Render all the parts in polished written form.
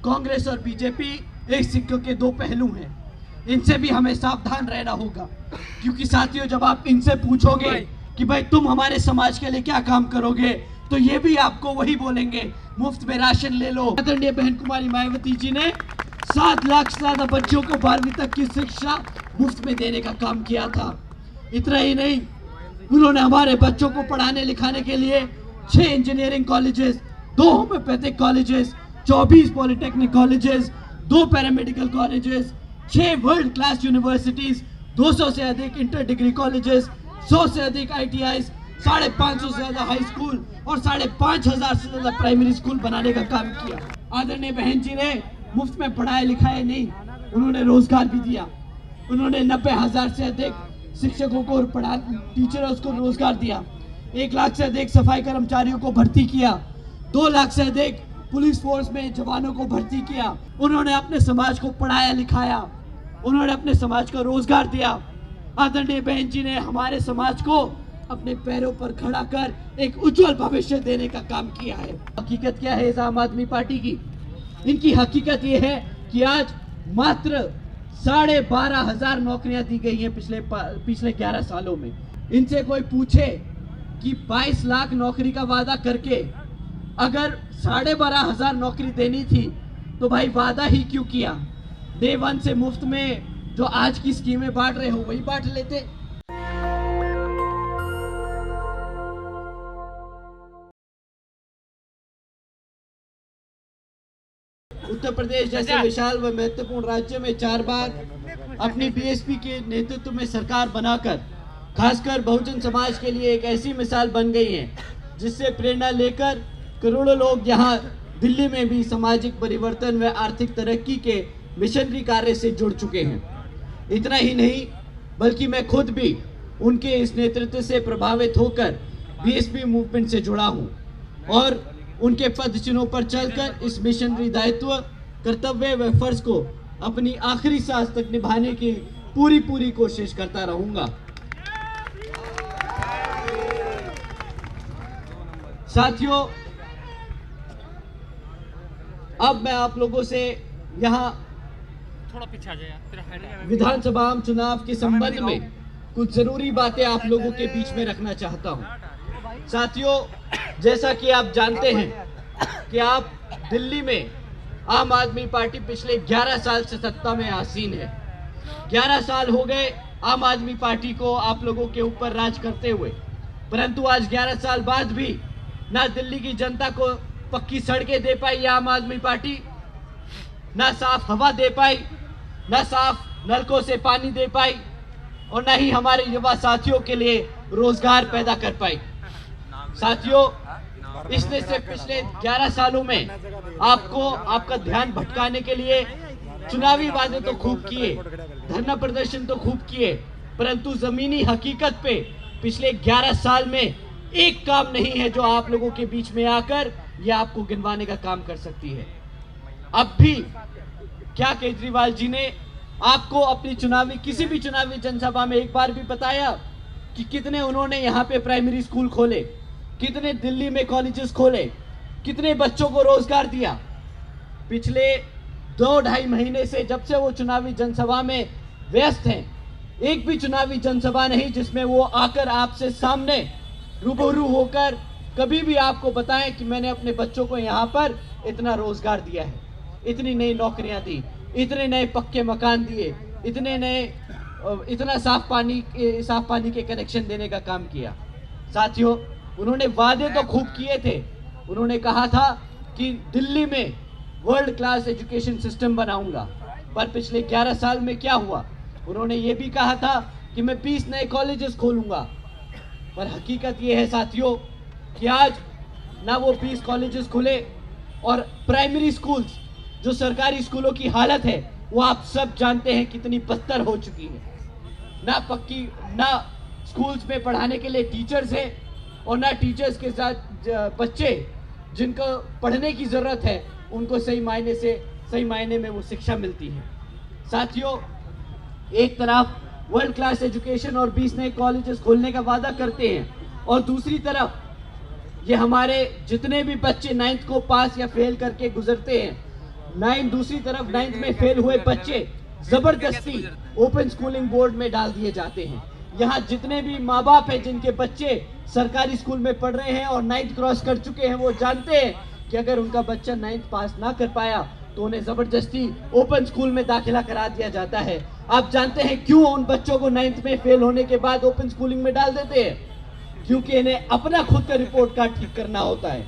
कांग्रेस और बीजेपी एक सिक्के के दो पहलू हैं। इनसे भी हमें सावधान रहना होगा, क्योंकि साथियों जब आप इनसे पूछोगे कि भाई तुम हमारे समाज के लिए क्या काम करोगे, तो ये भी आपको वही बोलेंगे मुफ्त में राशन ले लो। आदरणीय बहन कुमारी मायावती जी ने 7 लाख से ज्यादा बच्चों को 12वीं तक की शिक्षा मुफ्त में देने का काम किया था। इतना ही नहीं, उन्होंने हमारे बच्चों को पढ़ाने लिखाने के लिए 6 engineering colleges, 2 homeopathic colleges, 24 polytechnic colleges, 2 paramedical colleges, 6 world class universities, 200 से अधिक इंटर डिग्री कॉलेजेस, 100 से अधिक ITIs, 550 से ज्यादा हाई स्कूल और 5,500 से ज्यादा प्राइमरी स्कूल बनाने का काम किया। आदरणीय बहन जी ने मुफ्त में पढ़ाया लिखाया नहीं, उन्होंने रोजगार भी दिया। उन्होंने 90,000 से अधिक शिक्षकों को टीचर्स को रोजगार दिया। 1 लाख से अधिक सफाई कर्मचारियों को भर्ती किया। 2 लाख से अधिक पुलिस फोर्स में जवानों को भर्ती किया। उन्होंने अपने समाज को पढ़ाया लिखाया, उन्होंने अपने समाज को रोजगार दिया। आदरणीय बहन जी ने हमारे समाज को अपने पैरों पर खड़ा कर एक उज्जवल भविष्य देने का काम किया है। हकीकत क्या है इस आम आदमी पार्टी की? इनकी हकीकत ये है कि आज मात्र 12,500 नौकरियां दी गई हैं पिछले 11 सालों में। इनसे कोई पूछे कि 22 लाख नौकरी का वादा करके अगर 12,500 नौकरी देनी थी तो भाई वादा ही क्यों किया? डे 1 से मुफ्त में जो आज की स्कीमें बांट रहे हो वही बांट लेते। उत्तर प्रदेश जैसे विशाल व महत्वपूर्ण राज्य में 4 बार अपनी बीएसपी के नेतृत्व में सरकार बनाकर खासकर बहुजन समाज के लिए एक ऐसी मिसाल बन गई है जिससे प्रेरणा लेकर करोड़ों लोग यहाँ दिल्ली में भी सामाजिक परिवर्तन व आर्थिक तरक्की के मिशनरी कार्य से जुड़ चुके हैं। इतना ही नहीं, बल्कि मैं खुद भी उनके इस नेतृत्व से प्रभावित होकर बीएसपी मूवमेंट से जुड़ा हूँ और उनके पद चिन्हों पर चलकर इस मिशनरी दायित्व, कर्तव्य व फर्ज को अपनी आखिरी सांस तक निभाने की पूरी कोशिश करता रहूंगा। साथियों, अब मैं आप लोगों से यहाँ थोड़ा पीछे आ जाए, विधानसभा चुनाव के संबंध में कुछ जरूरी बातें आप लोगों के बीच में रखना चाहता हूँ। साथियों, जैसा कि आप जानते हैं कि आप दिल्ली में आम आदमी पार्टी पिछले 11 साल से सत्ता में आसीन है। 11 साल हो गए आम आदमी पार्टी को आप लोगों के ऊपर राज करते हुए, परंतु आज 11 साल बाद भी ना दिल्ली की जनता को पक्की सड़कें दे पाई आम आदमी पार्टी, ना साफ हवा दे पाई, ना साफ नलकों से पानी दे पाई और ना ही हमारे युवा साथियों के लिए रोजगार पैदा कर पाई। साथियों, इसने से पिछले 11 सालों में आपको आपका ध्यान भटकाने के लिए चुनावी वादे तो खूब किए, धरना प्रदर्शन तो खूब किए, परंतु जमीनी हकीकत पे पिछले 11 साल में एक काम नहीं है जो आप लोगों के बीच में आकर यह आपको गिनवाने का काम कर सकती है। अब भी क्या केजरीवाल जी ने आपको अपनी किसी भी चुनावी जनसभा में एक बार भी बताया कि कितने उन्होंने यहाँ पे प्राइमरी स्कूल खोले, कितने दिल्ली में कॉलेजेस खोले, कितने बच्चों को रोजगार दिया? पिछले 2-2.5 महीने से जब से वो चुनावी जनसभा में व्यस्त हैं, एक भी चुनावी जनसभा नहीं जिसमें वो आकर आपसे सामने रूबरू होकर कभी भी आपको बताएं कि मैंने अपने बच्चों को यहाँ पर इतना रोजगार दिया है, इतनी नई नौकरियां दी, इतने नए पक्के मकान दिए, इतना साफ पानी के कनेक्शन देने का काम किया। साथियों, उन्होंने वादे तो खूब किए थे। उन्होंने कहा था कि दिल्ली में वर्ल्ड क्लास एजुकेशन सिस्टम बनाऊंगा, पर पिछले 11 साल में क्या हुआ? उन्होंने ये भी कहा था कि मैं 20 नए कॉलेजेस खोलूंगा, पर हकीकत ये है साथियों कि आज ना वो 20 कॉलेजेस खुले और प्राइमरी स्कूल्स, जो सरकारी स्कूलों की हालत है वो आप सब जानते हैं कितनी बदतर हो चुकी है। ना स्कूल्स में पढ़ाने के लिए टीचर्स हैं और ना टीचर्स के साथ बच्चे जिनको पढ़ने की ज़रूरत है उनको सही मायने में वो शिक्षा मिलती है। साथियों, एक तरफ वर्ल्ड क्लास एजुकेशन और 20 नए कॉलेजेस खोलने का वादा करते हैं और दूसरी तरफ ये हमारे जितने भी बच्चे 9th को पास या फेल करके गुजरते हैं दूसरी तरफ 9th में फेल हुए बच्चे जबरदस्ती ओपन स्कूलिंग बोर्ड में डाल दिए जाते हैं। यहाँ जितने भी माँ बाप हैं जिनके बच्चे सरकारी स्कूल में पढ़ रहे हैं और 9th क्रॉस कर चुके हैं, वो जानते हैं कि अगर उनका बच्चा 9th पास ना कर पाया तो उन्हें जबरदस्ती ओपन स्कूल में दाखिला करा दिया जाता है। आप जानते हैं क्यों उन बच्चों को 9th में फेल होने के बाद ओपन स्कूलिंग में डाल देते हैं? क्योंकि इन्हें अपना खुद का रिपोर्ट कार्ड ठीक करना होता है।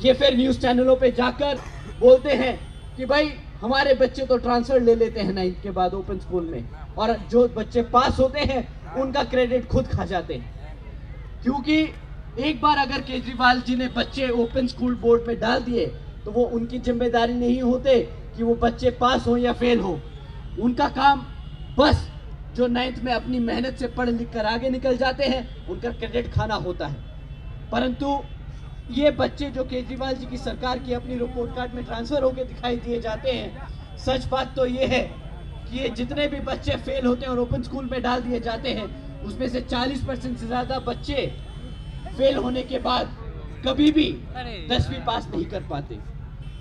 ये फिर न्यूज चैनलों पे जाकर बोलते हैं कि भाई हमारे बच्चे तो ट्रांसफर ले लेते हैं 9th के बाद ओपन स्कूल में, और जो बच्चे पास होते हैं उनका क्रेडिट खुद खा जाते हैं। क्योंकि एक बार अगर केजरीवाल जी ने बच्चे ओपन स्कूल बोर्ड में डाल दिए तो वो उनकी जिम्मेदारी नहीं होते कि वो बच्चे पास हो या फेल हो। उनका काम बस जो 9th में अपनी मेहनत से पढ़ लिख कर आगे निकल जाते हैं उनका क्रेडिट खाना होता है। परंतु ये बच्चे जो केजरीवाल जी की सरकार की अपनी रिपोर्ट कार्ड में ट्रांसफर होकर दिखाई दिए जाते हैं, सच बात तो ये है कि ये जितने भी बच्चे फेल होते हैं और ओपन स्कूल में डाल दिए जाते हैं उसमें से 40% से ज्यादा बच्चे फेल होने के बाद कभी भी 10वीं पास नहीं कर पाते।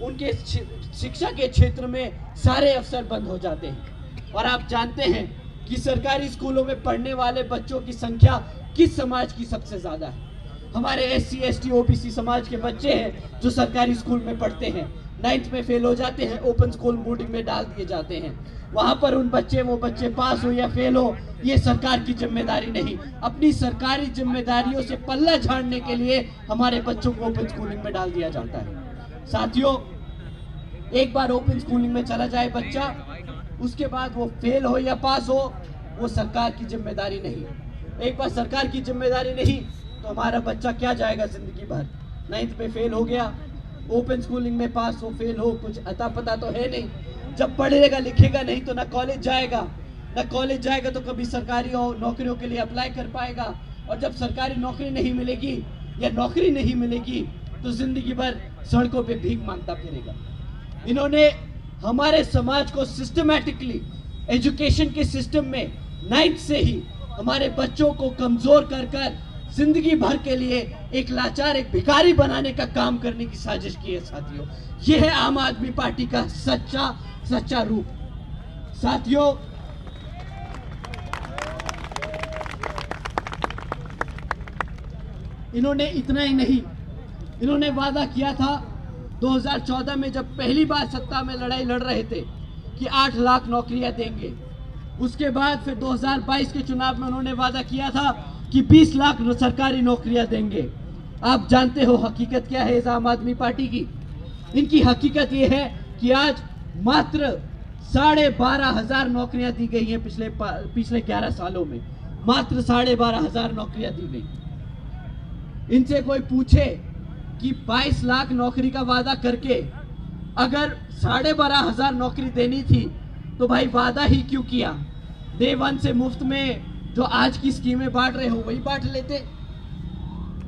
उनके शिक्षा के क्षेत्र में सारे अवसर बंद हो जाते हैं। और आप जानते हैं कि सरकारी स्कूलों में पढ़ने वाले बच्चों की संख्या किस समाज की सबसे ज्यादा है? हमारे SC ST OBC समाज के बच्चे हैं जो सरकारी स्कूल में पढ़ते हैं, 9th में फेल हो जाते हैं, ओपन स्कूल बोर्डिंग में डाल दिए जाते हैं। वहां पर वो बच्चे पास हो या फेल हो, ये सरकार की जिम्मेदारी नहीं। अपनी सरकारी जिम्मेदारियों से पल्ला झाड़ने के लिए हमारे बच्चों को ओपन स्कूलिंग में डाल दिया जाता है। साथियों, एक बार ओपन स्कूलिंग में चला जाए बच्चा, उसके बाद वो फेल हो या पास हो, वो सरकार की जिम्मेदारी नहीं। एक बार सरकार की जिम्मेदारी नहीं तो हमारा बच्चा क्या जाएगा जिंदगी भर? 9th में फेल हो गया, ओपन स्कूलिंग में पास हो फेल हो, कुछ अता पता तो है नहीं। जब पढ़ेगा लिखेगा नहीं तो ना कॉलेज जाएगा तो कभी सरकारी नौकरियों के लिए अप्लाई कर पाएगा, और जब सरकारी नौकरी नहीं मिलेगी या नौकरी नहीं मिलेगी तो जिंदगी भर सड़कों पे भीख मांगता फिरेगा। इन्होंने हमारे समाज को सिस्टमैटिकली एजुकेशन के सिस्टम में 9th से ही हमारे बच्चों को कमजोर कर जिंदगी भर के लिए एक लाचार, एक भिखारी बनाने का काम करने की साजिश की है। साथियों, यह है आम आदमी पार्टी का सच्चा रूप। साथियों, इन्होंने इतना ही नहीं, इन्होंने वादा किया था 2014 में जब पहली बार सत्ता में लड़ाई लड़ रहे थे कि 8 लाख नौकरियां देंगे। उसके बाद फिर 2022 के चुनाव में उन्होंने वादा किया था कि 20 लाख सरकारी नौकरियां देंगे। आप जानते हो हकीकत क्या है इस आम आदमी पार्टी की? इनकी हकीकत ये है कि आज मात्र 12,500 नौकरियां दी गई हैं पिछले 11 सालों में। मात्र 12,500 नौकरियां दी गई। इनसे कोई पूछे कि 22 लाख नौकरी का वादा करके अगर 12,500 नौकरी देनी थी तो भाई वादा ही क्यों किया? डे 1 से मुफ्त में जो आज की स्कीमें बांट रहे हो वही बांट लेते।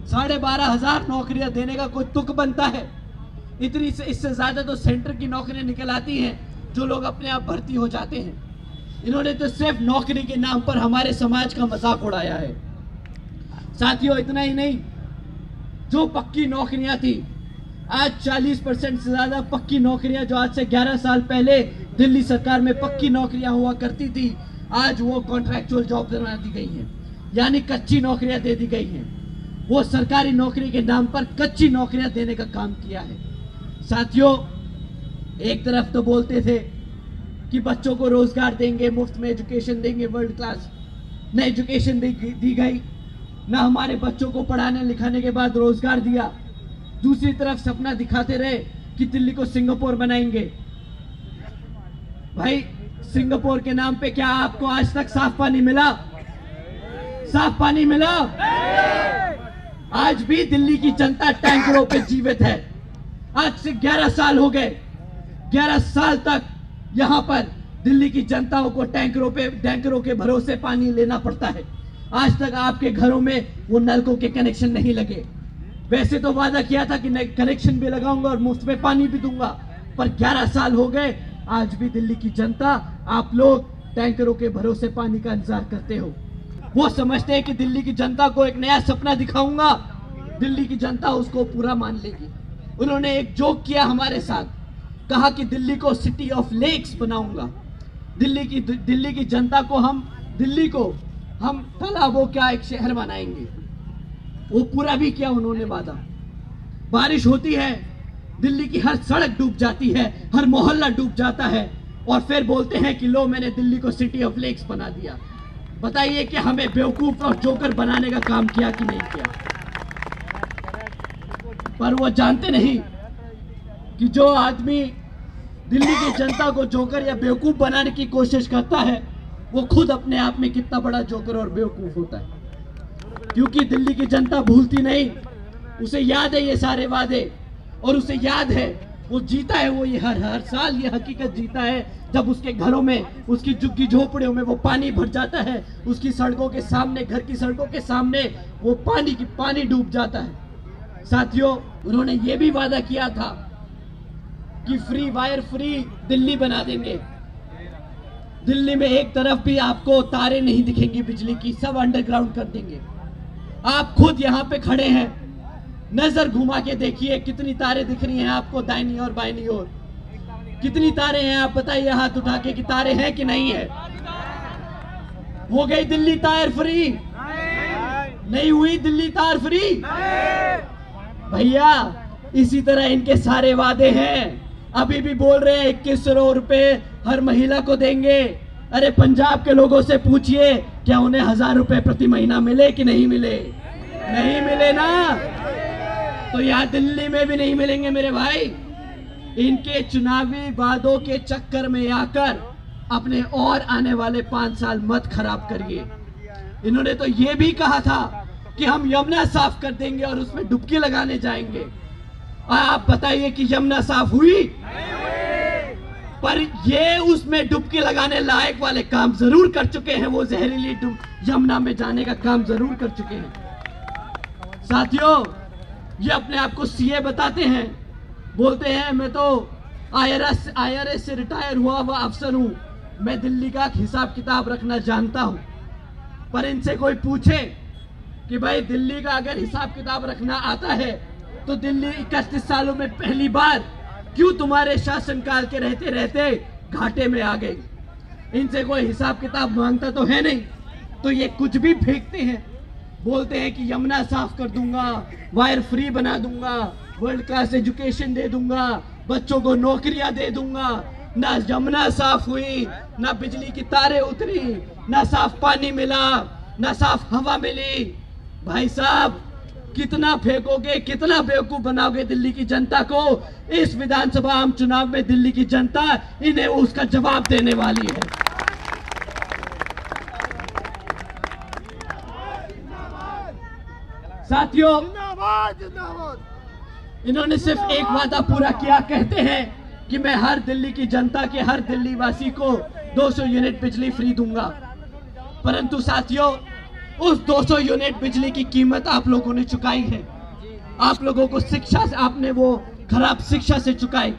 12,500 नौकरियां देने का कोई तुक बनता है? इतनी से इससे ज्यादा तो सेंटर की नौकरियां निकल आती हैं जो लोग अपने आप भर्ती हो जाते हैं। इन्होंने तो सिर्फ नौकरी के नाम पर हमारे समाज का मजाक उड़ाया है। साथियों, इतना ही नहीं, जो पक्की नौकरियां थी, आज 40% से ज्यादा पक्की नौकरियां जो आज से 11 साल पहले दिल्ली सरकार में पक्की नौकरियां हुआ करती थी, आज वो कॉन्ट्रैक्चुअल जॉब बना दी गई हैं, यानी कच्ची नौकरियां दे दी गई हैं। वो सरकारी नौकरी के नाम पर कच्ची नौकरियां देने का काम किया है। साथियों, एक तरफ तो बोलते थे कि बच्चों को रोजगार देंगे, मुफ्त में एजुकेशन देंगे, वर्ल्ड क्लास न एजुकेशन दी गई, ना हमारे बच्चों को पढ़ाने लिखाने के बाद रोजगार दिया। दूसरी तरफ सपना दिखाते रहे कि दिल्ली को सिंगापुर बनाएंगे। भाई, सिंगापुर के नाम पे क्या आपको आज तक साफ पानी मिला? साफ पानी मिला? आज भी दिल्ली की जनता टैंकरों पे जीवित है। आज से 11 साल हो गए। 11 साल तक यहां पर दिल्ली की जनताओं को टैंकरों के भरोसे पानी लेना पड़ता है। आज तक आपके घरों में वो नलकों के कनेक्शन नहीं लगे। वैसे तो वादा किया था कि कनेक्शन भी लगाऊंगा और मुफ्त में पानी भी दूंगा, पर 11 साल हो गए, आज भी दिल्ली की जनता, आप लोग टैंकरों के भरोसे पानी का इंतजार करते हो। वो समझते हैं कि दिल्ली की जनता को एक नया सपना दिखाऊंगा, दिल्ली की जनता उसको पूरा मान लेगी। उन्होंने एक जोक किया हमारे साथ कहा कि दिल्ली को सिटी ऑफ लेक्स बनाऊंगा, दिल्ली की जनता को दिल्ली को हम तालाबों का एक शहर बनाएंगे। वो पूरा भी किया उन्होंने वादा। बारिश होती है, दिल्ली की हर सड़क डूब जाती है, हर मोहल्ला डूब जाता है, और फिर बोलते हैं कि लो मैंने दिल्ली को सिटी ऑफ लेक्स बना दिया। बताइए कि हमें बेवकूफ और जोकर बनाने का काम किया कि नहीं किया? पर वो जानते नहीं कि जो आदमी दिल्ली की जनता को जोकर या बेवकूफ बनाने की कोशिश करता है, वो खुद अपने आप में कितना बड़ा जोकर और बेवकूफ होता है। क्योंकि दिल्ली की जनता भूलती नहीं, उसे याद है ये सारे वादे, और उसे याद है वो जीता है, वो ये हर साल ये हकीकत जीता है जब उसके घरों में, उसकी झुग्गी झोपड़ियों में वो पानी भर जाता है, उसकी सड़कों के सामने, घर की सड़कों के सामने वो पानी डूब जाता है। साथियों, उन्होंने ये भी वादा किया था कि फ्री वायर फ्री दिल्ली बना देंगे। दिल्ली में एक तरफ भी आपको तारे नहीं दिखेंगी बिजली की, सब अंडरग्राउंड कर देंगे। आप खुद यहाँ पे खड़े हैं, नजर घुमा के देखिए कितनी तारे दिख रही हैं आपको दाहिनी और बाईनी ओर। कितनी तारे हैं आप बताइए हाथ उठा के कि तारे हैं कि नहीं है? हो गई दिल्ली तार फ्री? नहीं हुई दिल्ली तार फ्री भैया। इसी तरह इनके सारे वादे हैं। अभी भी बोल रहे हैं 2100 रुपए हर महिला को देंगे। अरे पंजाब के लोगों से पूछिए क्या उन्हें 1000 रुपए प्रति महीना मिले कि नहीं मिले? नहीं मिले ना, तो यहाँ दिल्ली में भी नहीं मिलेंगे मेरे भाई। इनके चुनावी वादों के चक्कर में आकर अपने और आने वाले 5 साल मत खराब करिए। इन्होंने तो ये भी कहा था कि हम यमुना साफ कर देंगे और उसमें डुबकी लगाने जाएंगे। और आप बताइए कि यमुना साफ हुई? पर ये उसमें डुबकी लगाने लायक वाले काम जरूर कर चुके हैं। वो जहरीली यमुना में जाने का काम जरूर कर चुके हैं। साथियों, ये अपने आप को सीए बताते हैं, बोलते हैं मैं तो IRS से रिटायर हुआ अफसर हूं, मैं दिल्ली का हिसाब किताब रखना जानता हूं। पर इनसे कोई पूछे कि भाई दिल्ली का अगर हिसाब किताब रखना आता है तो दिल्ली 31 सालों में पहली बार क्यों तुम्हारे शासनकाल के रहते रहते घाटे में आ गई? इनसे कोई हिसाब किताब मांगता तो है नहीं, तो ये कुछ भी फेंकते हैं। बोलते हैं कि यमुना साफ कर दूंगा, वायर फ्री बना दूंगा, वर्ल्ड क्लास एजुकेशन दे दूंगा, बच्चों को नौकरियां दे दूंगा। ना यमुना साफ हुई, ना बिजली की तारें उतरी, ना साफ पानी मिला, ना साफ हवा मिली। भाई साहब, कितना फेंकोगे, कितना बेवकूफ बनाओगे दिल्ली की जनता को? इस विधानसभा आम चुनाव में दिल्ली की जनता इन्हें उसका जवाब देने वाली है। साथियों, इन्होंने सिर्फ एक वादा पूरा किया। कहते हैं कि मैं हर दिल्ली की जनता के, हर दिल्ली वासी को 200 यूनिट बिजली फ्री दूंगा। परंतु साथियों, उस 200 यूनिट बिजली की कीमत आप लोगों ने चुकाई है। आप लोगों को शिक्षा से, आपने वो खराब शिक्षा से चुकाई।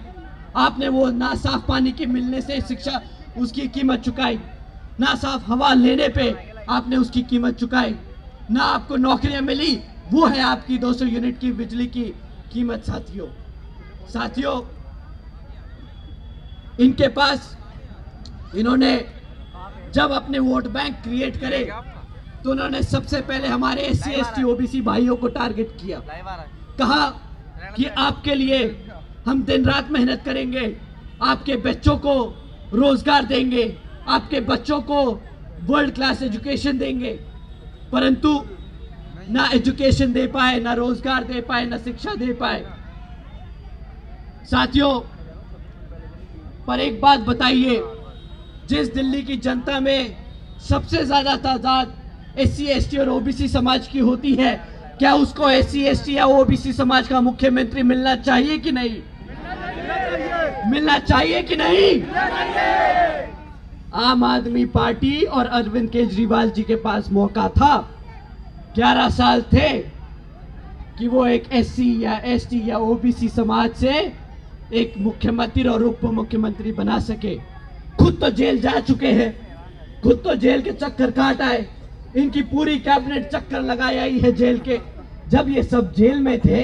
आपने वो ना साफ पानी के मिलने से शिक्षा उसकी कीमत चुकाई, ना साफ हवा लेने पे आपने उसकी कीमत चुकाई, ना आपको नौकरियां मिली। वो है आपकी 200 यूनिट की बिजली की कीमत। साथियों, इनके पास, इन्होंने जब अपने वोट बैंक क्रिएट करे तो उन्होंने सबसे पहले हमारे SC ST OBC भाइयों को टारगेट किया। कहा कि आपके लिए हम दिन रात मेहनत करेंगे, आपके बच्चों को रोजगार देंगे, आपके बच्चों को वर्ल्ड क्लास एजुकेशन देंगे। परंतु ना एजुकेशन दे पाए, ना रोजगार दे पाए, ना शिक्षा दे पाए। साथियों, पर एक बात बताइए, जिस दिल्ली की जनता में सबसे ज्यादा तादाद SC ST और OBC समाज की होती है, क्या उसको SC ST या OBC समाज का मुख्यमंत्री मिलना चाहिए कि नहीं? मिलना चाहिए कि नहीं? आम आदमी पार्टी और अरविंद केजरीवाल जी के पास मौका था, 11 साल थे कि वो एक SC या ST या OBC समाज से एक मुख्यमंत्री और उप मुख्यमंत्री बना सके। खुद तो जेल जा चुके हैं, खुद तो जेल के चक्कर काट आए, इनकी पूरी कैबिनेट चक्कर लगाई आई है जेल के। जब ये सब जेल में थे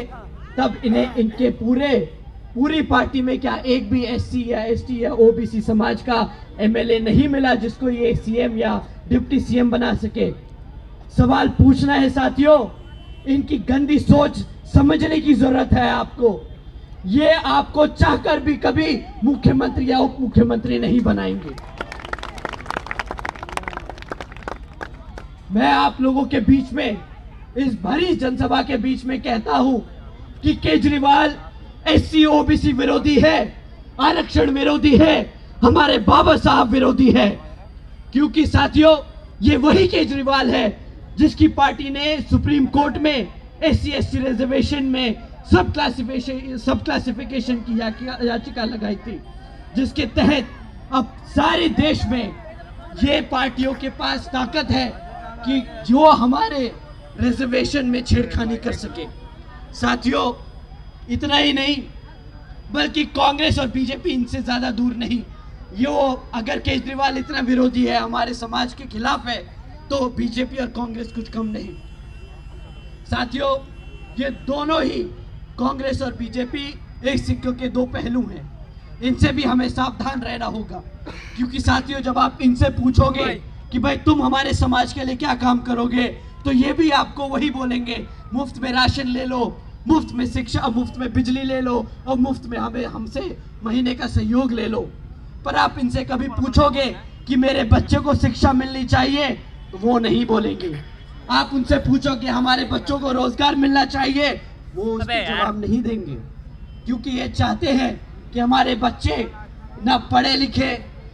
तब इन्हें इनके पूरे पूरी पार्टी में क्या एक भी एससी या एसटी या ओबीसी समाज का एमएलए नहीं मिला जिसको ये सीएम या डिप्टी सीएम बना सके? सवाल पूछना है साथियों। इनकी गंदी सोच समझने की जरूरत है आपको। ये आपको चाहकर भी कभी मुख्यमंत्री या उप मुख्यमंत्री नहीं बनाएंगे। मैं आप लोगों के बीच में, इस भरी जनसभा के बीच में कहता हूं कि केजरीवाल एससी ओबीसी विरोधी है, आरक्षण विरोधी है, हमारे बाबा साहब विरोधी है। क्योंकि साथियों, ये वही केजरीवाल है जिसकी पार्टी ने सुप्रीम कोर्ट में एससी एसटी रिजर्वेशन में सब क्लासिफिकेशन की याचिका लगाई थी, जिसके तहत अब सारे देश में ये पार्टियों के पास ताकत है कि जो हमारे रिजर्वेशन में छेड़खानी कर सके। साथियों, इतना ही नहीं बल्कि कांग्रेस और बीजेपी इनसे ज्यादा दूर नहीं। यो अगर केजरीवाल इतना विरोधी है, हमारे समाज के खिलाफ है, तो बीजेपी और कांग्रेस कुछ कम नहीं। साथियों, ये दोनों ही कांग्रेस और बीजेपी एक सिक्के के दो पहलू हैं। इनसे भी हमें सावधान रहना होगा। क्योंकि साथियों, जब आप इनसे पूछोगे कि भाई तुम हमारे समाज के लिए क्या काम करोगे, तो ये भी आपको वही बोलेंगे, मुफ्त में राशन ले लो, मुफ्त में शिक्षा, मुफ्त में बिजली ले लो और मुफ्त में हमसे महीने का सहयोग ले लो। पर आप इनसे कभी पूछोगे कि मेरे बच्चे को शिक्षा मिलनी चाहिए, तो वो नहीं बोलेंगे। आप उनसे पूछो कि हमारे बच्चों को रोजगार मिलना चाहिए, वो उसका जवाब नहीं देंगे। क्योंकि ये चाहते हैं कि हमारे बच्चे ना पढ़े लिखे,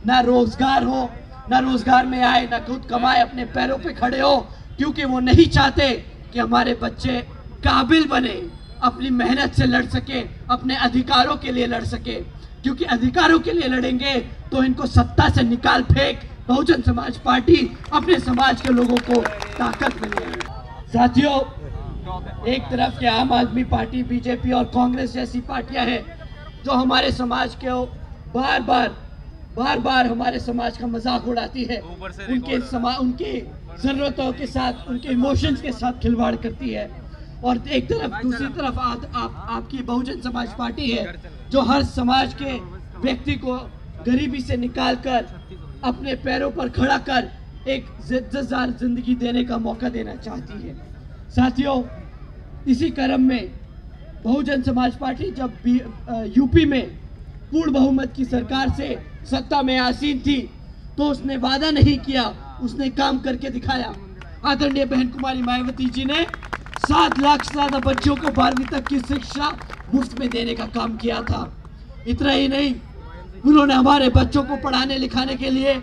ना रोजगार हो, ना रोजगार में आए, ना खुद कमाए, अपने पैरों पे खड़े हो। क्योंकि वो नहीं चाहते कि हमारे बच्चे काबिल बने, अपनी मेहनत से लड़ सके, अपने अधिकारों के लिए लड़ सके। क्योंकि अधिकारों के लिए लड़ेंगे तो इनको सत्ता से निकाल फेंक बहुजन समाज पार्टी अपने समाज के लोगों को ताकत मिलेगी। साथियों, एक तरफ के आम आदमी पार्टी, बीजेपी और कांग्रेस जैसी पार्टियां हैं जो हमारे समाज के बार बार हमारे समाज का मजाक उड़ाती है, उनकी जरूरतों के साथ, उनके इमोशंस के साथ खिलवाड़ करती है। और एक तरफ, दूसरी तरफ आपकी बहुजन समाज पार्टी है जो हर समाज के व्यक्ति को गरीबी से निकालकर अपने पैरों पर खड़ा कर एक इज्जतदार जिंदगी देने का मौका देना चाहती है। साथियों, इसी क्रम में बहुजन समाज पार्टी जब यूपी में पूर्ण बहुमत की सरकार से सत्ता में आसीन थी, तो उसने वादा नहीं किया, उसने काम करके दिखाया। आदरणीय बहन कुमारी मायावती जी ने 7 लाख से ज्यादा बच्चों को 12वीं तक की शिक्षा मुफ्त में देने का काम किया था। इतना ही नहीं, उन्होंने हमारे बच्चों को पढ़ाने लिखाने के लिए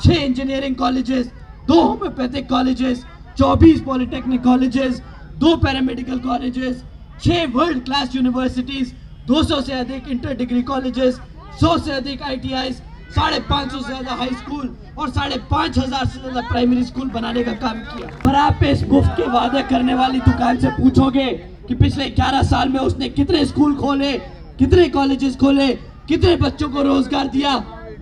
6 engineering colleges, 2 homeopathic colleges, 24 polytechnic colleges, 2 paramedical colleges, 6 world class universities, 200 से अधिक इंटर डिग्री कॉलेजेस, 100 से अधिक ITIs, 550 से ज्यादा हाई स्कूल और 5,500 से ज्यादा प्राइमरी स्कूल बनाने का काम किया। पर आप इस मुफ्त के वादे करने वाली दुकान से पूछोगे कि पिछले 11 साल में उसने कितने स्कूल खोले, कितने कॉलेजेस खोले, कितने बच्चों को रोजगार दिया,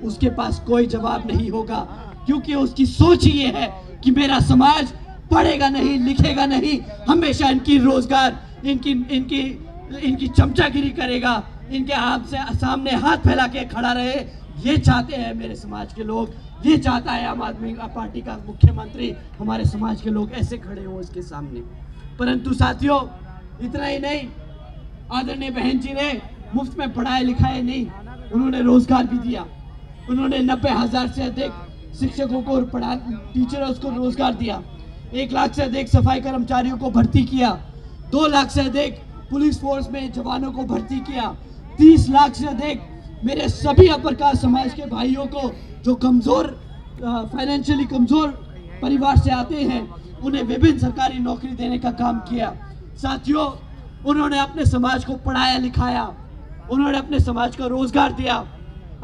उसके पास कोई जवाब नहीं होगा। क्योंकि उसकी सोच ये है कि मेरा समाज पढ़ेगा नहीं, लिखेगा नहीं, हमेशा इनकी रोजगार, इनकी चमचागिरी करेगा, इनके हाथ से सामने हाथ फैला के खड़ा रहे। ये चाहते हैं मेरे समाज के लोग, ये चाहता है आम आदमी पार्टी का मुख्यमंत्री, हमारे समाज के लोग ऐसे खड़े हो इसके सामने। परंतु साथियों, इतना ही नहीं, आदरणीय बहन जी ने मुफ्त में पढ़ाए लिखाए नहीं, उन्होंने रोजगार भी दिया। उन्होंने 90,000 से अधिक शिक्षकों को टीचर्स को रोजगार दिया, 1 लाख से अधिक सफाई कर्मचारियों को भर्ती किया, 2 लाख से अधिक पुलिस फोर्स में जवानों को भर्ती किया, 30 लाख से अधिक मेरे सभी अपर कास्ट समाज के भाइयों को जो कमजोर, फाइनेंशियली कमजोर परिवार से आते हैं, उन्हें विभिन्न सरकारी नौकरी देने का काम किया। साथियों, उन्होंने अपने समाज को पढ़ाया लिखाया, उन्होंने अपने समाज को रोजगार दिया।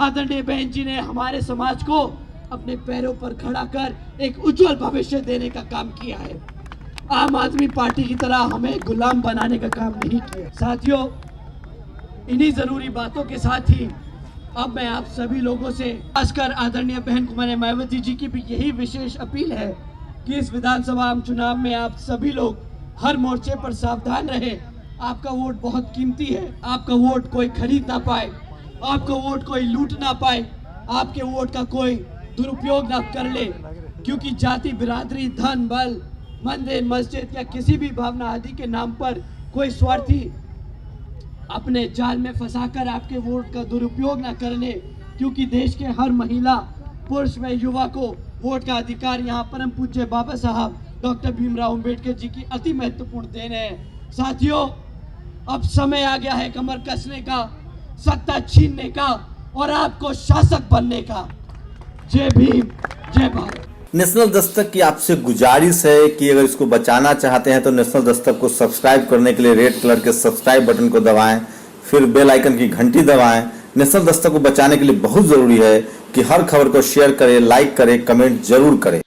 आदरणीय बहन जी ने हमारे समाज को अपने पैरों पर खड़ा कर एक उज्जवल भविष्य देने का काम किया है। आम आदमी पार्टी की तरह हमें गुलाम बनाने का काम नहीं किया। साथियों, इन्हीं जरूरी बातों के साथ ही अब मैं आप सभी लोगों से, खासकर आदरणीय बहन कुमारी मायावती जी की भी यही विशेष अपील है कि इस विधानसभा चुनाव में आप सभी लोग हर मोर्चे पर सावधान रहें, आपका वोट बहुत कीमती है। आपका वोट कोई खरीद ना पाए, आपका वोट कोई लूट ना पाए, आपके वोट का कोई दुरुपयोग ना कर ले, क्योंकि जाति, बिरादरी, धन, बल, मंदिर, मस्जिद या किसी भी भावना आदि के नाम पर कोई स्वार्थी अपने जाल में फंसाकर आपके वोट का दुरुपयोग ना कर ले, क्योंकि देश के हर महिला, पुरुष व युवा को वोट का अधिकार यहाँ परम पूज्य बाबा साहब डॉक्टर भीमराव अंबेडकर जी की अति महत्वपूर्ण देन है। साथियों, अब समय आ गया है कमर कसने का, सत्ता छीनने का और आपको शासक बनने का। जय भीम, जय भारत। नेशनल दस्तक की आपसे गुजारिश है कि अगर इसको बचाना चाहते हैं तो नेशनल दस्तक को सब्सक्राइब करने के लिए रेड कलर के सब्सक्राइब बटन को दबाएं, फिर बेल आइकन की घंटी दबाएं। नेशनल दस्तक को बचाने के लिए बहुत जरूरी है कि हर खबर को शेयर करें, लाइक करें, कमेंट जरूर करें।